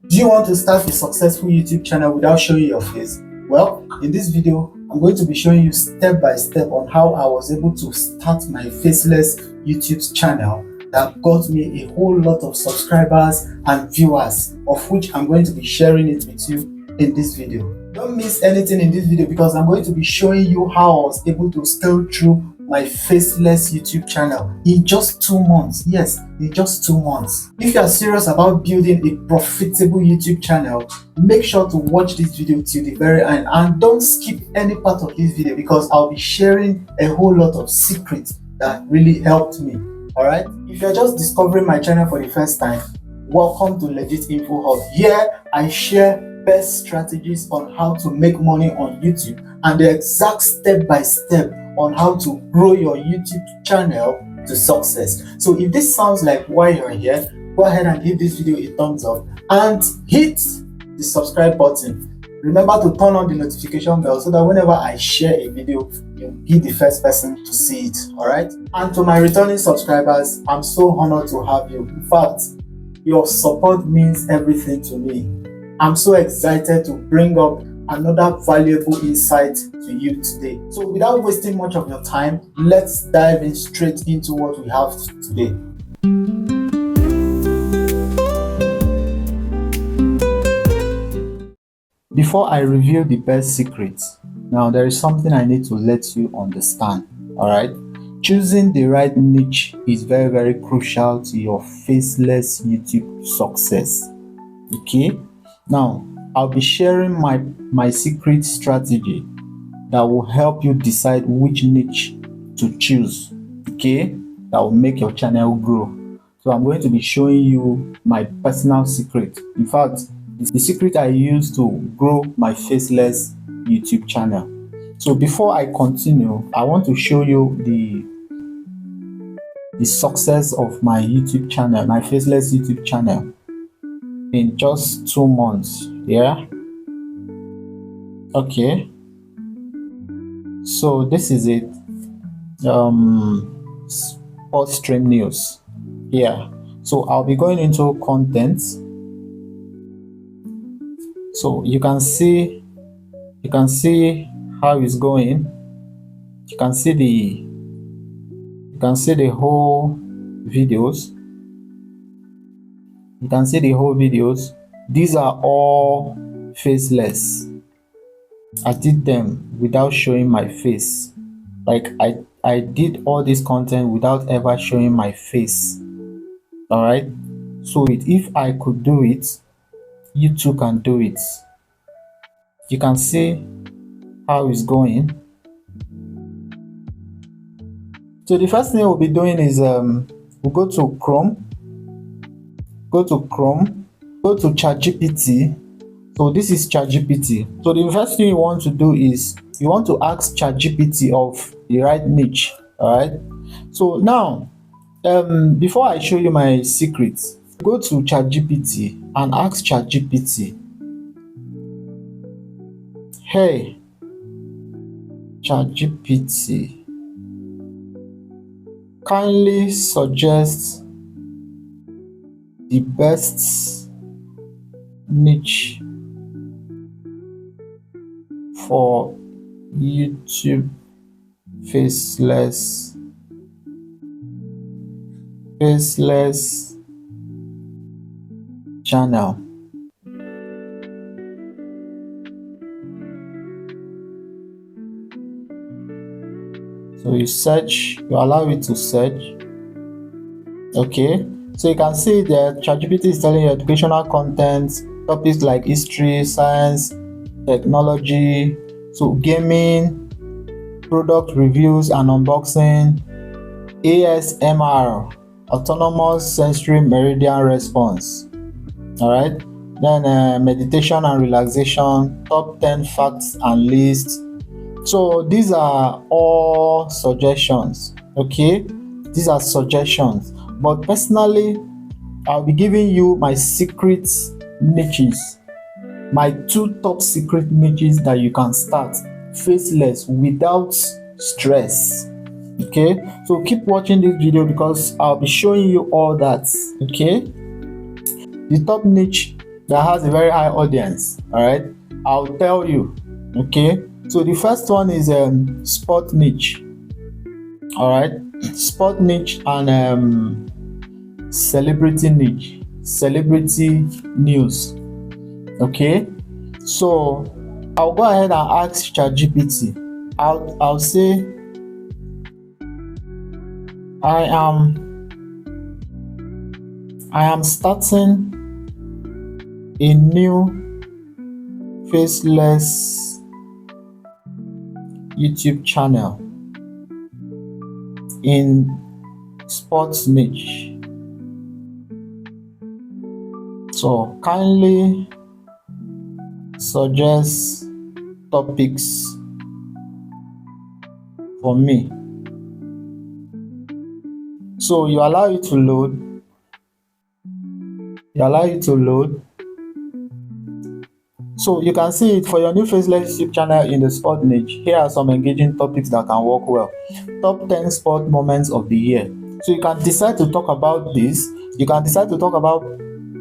Do you want to start a successful YouTube channel without showing your face? Well, in this video, I'm going to be showing you step by step on how I was able to start my Faceless YouTube channel that got me a whole lot of subscribers and viewers, of which I'm going to be sharing it with you in this video. Don't miss anything in this video because I'm going to be showing you how I was able to scale through my Faceless YouTube channel in just 2 months. Yes, in just 2 months. If you are serious about building a profitable YouTube channel, make sure to watch this video till the very end and don't skip any part of this video because I'll be sharing a whole lot of secrets that really helped me. Alright, if you're just discovering my channel for the first time, welcome to Legit Info Hub. Here I share best strategies on how to make money on YouTube and the exact step-by-step on how to grow your YouTube channel to success. So if this sounds like why you're here, go ahead and give this video a thumbs up and hit the subscribe button. Remember to turn on the notification bell so that whenever I share a video, you'll be the first person to see it. Alright? And to my returning subscribers, I'm so honored to have you. In fact, your support means everything to me. I'm so excited to bring up another valuable insight to you today. So without wasting much of your time, let's dive in straight into what we have today. Before I reveal the best secrets, now there is something I need to let you understand. Alright? Choosing the right niche is very, very crucial to your Faceless YouTube success. Okay? Now, I'll be sharing my secret strategy that will help you decide which niche to choose, okay, that will make your channel grow. So I'm going to be showing you my personal secret. In fact, it's the secret I use to grow my Faceless YouTube channel. So before I continue, I want to show you the success of my YouTube channel, my Faceless YouTube channel, in just 2 months. Yeah, okay, so this is it. Sports stream news. Yeah, so I'll be going into content. So you can see how it's going. You can see the whole videos. You can see the whole videos. These are all faceless. I did them without showing my face. Like I did all this content without ever showing my face. Alright? So if I could do it, you too can do it. You can see how it's going. So the first thing we'll be doing is we'll go to Chrome. Go to ChatGPT. So this is ChatGPT. So the first thing you want to do is you want to ask ChatGPT of the right niche. All right. So now, before I show you my secrets, go to ChatGPT and ask ChatGPT, hey, ChatGPT, kindly suggest the best niche for YouTube faceless channel. So you search, you allow it to search. Okay, so you can see that ChatGPT is telling you educational content, topics like history, science, technology, so gaming, product reviews and unboxing, ASMR, autonomous sensory meridian response. All right, then meditation and relaxation, top 10 facts and lists. So these are all suggestions. Okay, these are suggestions, but personally I'll be giving you my secret niches, my 2 top secret niches that you can start faceless without stress. Okay, so keep watching this video because I'll be showing you all that. Okay, the top niche that has a very high audience. All right, I'll tell you. Okay, so the first one is sport niche. All right, sport niche and celebrity niche, celebrity news. Okay, so I'll go ahead and ask ChatGPT. I'll say I am starting a new Faceless YouTube channel in sports niche. So kindly suggest topics for me. So you allow it to load. So you can see it for your new Faceless YouTube channel in the sport niche. Here are some engaging topics that can work well. Top 10 sport moments of the year. So you can decide to talk about this. You can decide to talk about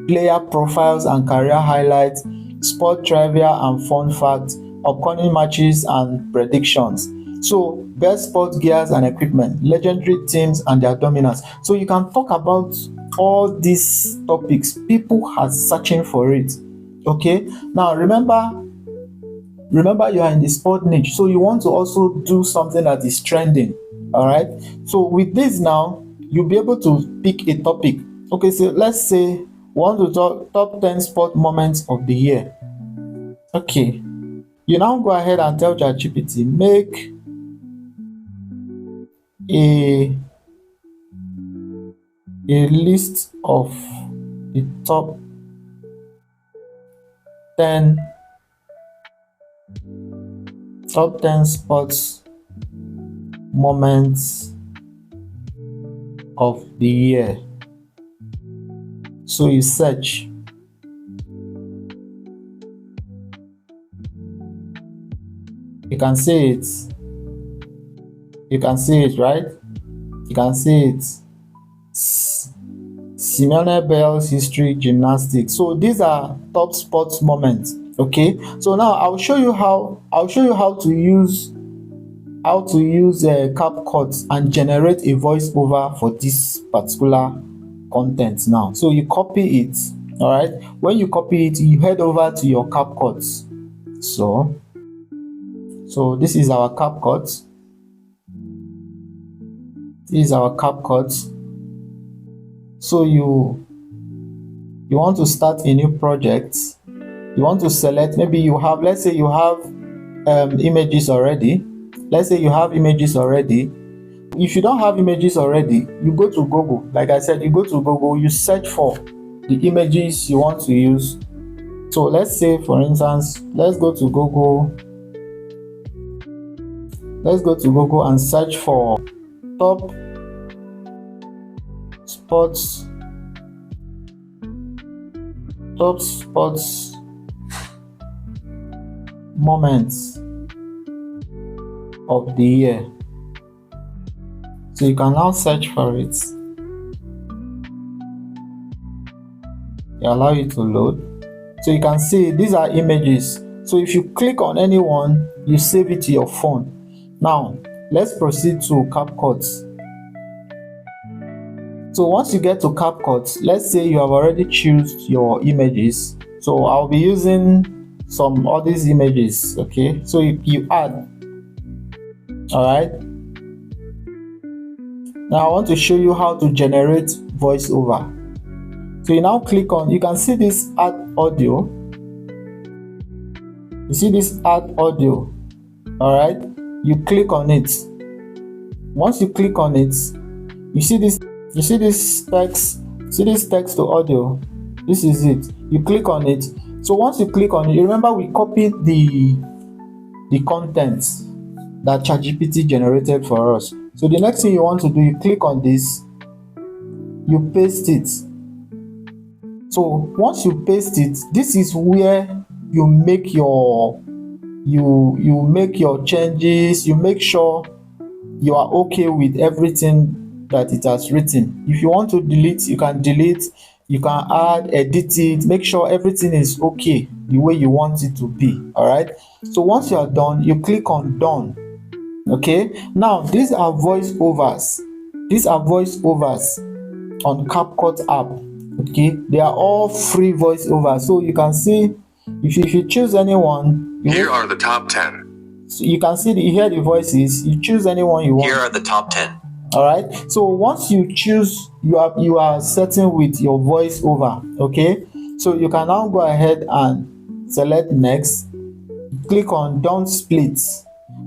player profiles and career highlights, sport trivia and fun facts, upcoming matches and predictions. So best sport gears and equipment, legendary teams and their dominance. So you can talk about all these topics. People are searching for it. Okay, now remember you are in the sport niche, so you want to also do something that is trending. All right, so with this now you'll be able to pick a topic. Okay, so let's say we want to talk top 10 sport moments of the year. Okay, you now go ahead and tell ChatGPT make a list of the top 10 sports moments of the year. So you search. You can see it. Right? You can see it. Simone Biles history, gymnastics. So these are top sports moments. Okay, so now I'll show you how to use CapCut and generate a voiceover for this particular content. Now, so you copy it. All right, when you copy it, you head over to your CapCut. So this is our CapCut. So you want to start a new project. You want to select, maybe you have, let's say you have images already. If you don't have images already, you go to Google. Like I said, you go to Google, you search for the images you want to use. So let's say, for instance, let's go to Google and search for top sports moments of the year. So you can now search for it. You allow it to load. So you can see these are images. So if you click on any one, you save it to your phone. Now let's proceed to CapCut. So once you get to CapCut, let's say you have already chosen your images. So I'll be using some of these images. Okay, so you add. All right, now I want to show you how to generate voiceover. So you now click on, you can see this add audio. You see this add audio. All right, you click on it. Once you click on it, you see this text. See this text to audio. This is it. You click on it. So once you click on it, you remember we copied the contents that ChatGPT generated for us. So the next thing you want to do, you click on this, you paste it. So once you paste it, this is where you make your changes. You make sure you are okay with everything that it has written. If you want to delete, you can delete. you can add, edit it, make sure everything is okay the way you want it to be. All right, so once you are done, you click on done. Okay, now these are voiceovers. These are voiceovers on CapCut app. Okay, they are all free voiceovers, so you can see if you choose anyone. Here are the top 10. So you can see you hear the voices. You choose anyone you want. Here are the top 10. All right, so once you choose, you are setting with your voiceover. Okay, so you can now go ahead and select next, click on don't split,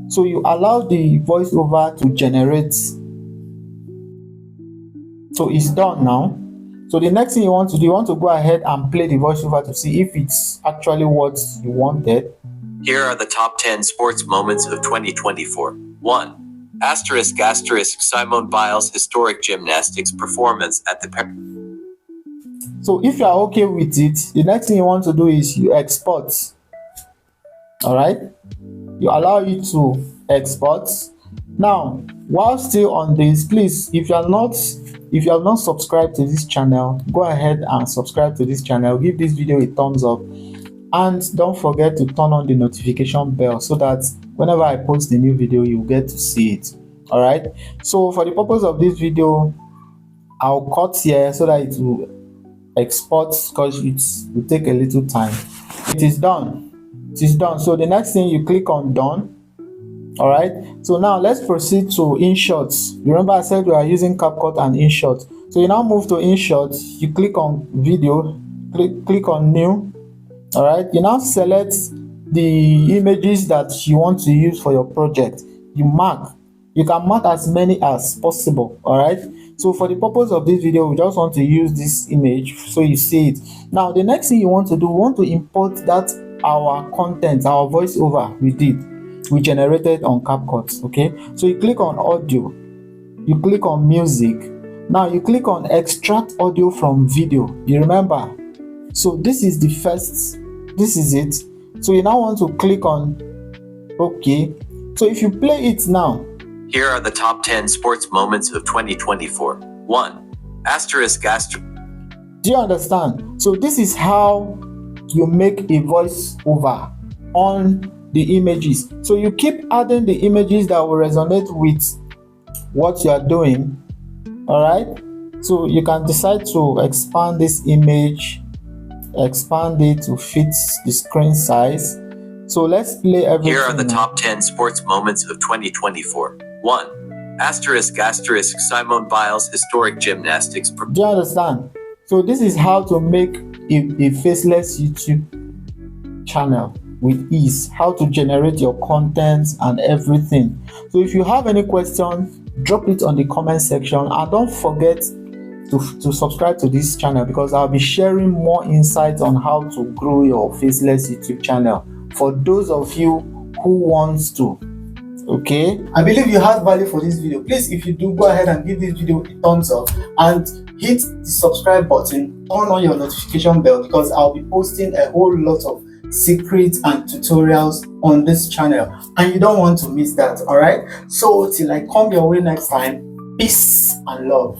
so you allow the voiceover to generate. So it's done now. So the next thing you want to do, you want to go ahead and play the voiceover to see if it's actually what you wanted. Here are the top 10 sports moments of 2024. 1. *** Simone Biles' historic gymnastics performance at the So if you are okay with it, the next thing you want to do is you export. All right, you allow it to export. Now, while still on this, please, if you have not subscribed to this channel, go ahead and subscribe to this channel. Give this video a thumbs up, and don't forget to turn on the notification bell so that whenever I post a new video, you get to see it. All right, so for the purpose of this video, I'll cut here so that it will export, because it will take a little time. It is done. It is done. So the next thing, you click on done. All right, so now let's proceed to InShot. Remember I said we are using CapCut and InShot. So you now move to InShot, you click on video, click on new. All right, you now select the images that you want to use for your project. You can mark as many as possible. All right, so for the purpose of this video, we just want to use this image so you see it. Now the next thing you want to do, we want to import that our content, our voiceover we generated on CapCut. Okay, so you click on audio, you click on music. Now you click on extract audio from video. You remember, so this is the first, this is it. So you now want to click on okay. So if you play it now, here are the top 10 sports moments of 2024. 1. ***. Do you understand? So this is how you make a voiceover on the images. So you keep adding the images that will resonate with what you are doing. All right, so you can decide to expand this image, expand it to fit the screen size. So let's play everything. Here are the now. top 10 sports moments of 2024. 1. ***, Simone Biles' historic gymnastics. Do you understand? So this is how to make a faceless YouTube channel with ease, how to generate your content and everything. So if you have any question, drop it on the comment section, and don't forget to subscribe to this channel, because I'll be sharing more insights on how to grow your faceless YouTube channel for those of you who wants to. Okay, I believe you had value for this video. Please, if you do, go ahead and give this video a thumbs up and hit the subscribe button, turn on your notification bell, because I'll be posting a whole lot of secrets and tutorials on this channel, and you don't want to miss that. All right, so till I come your way next time, peace and love.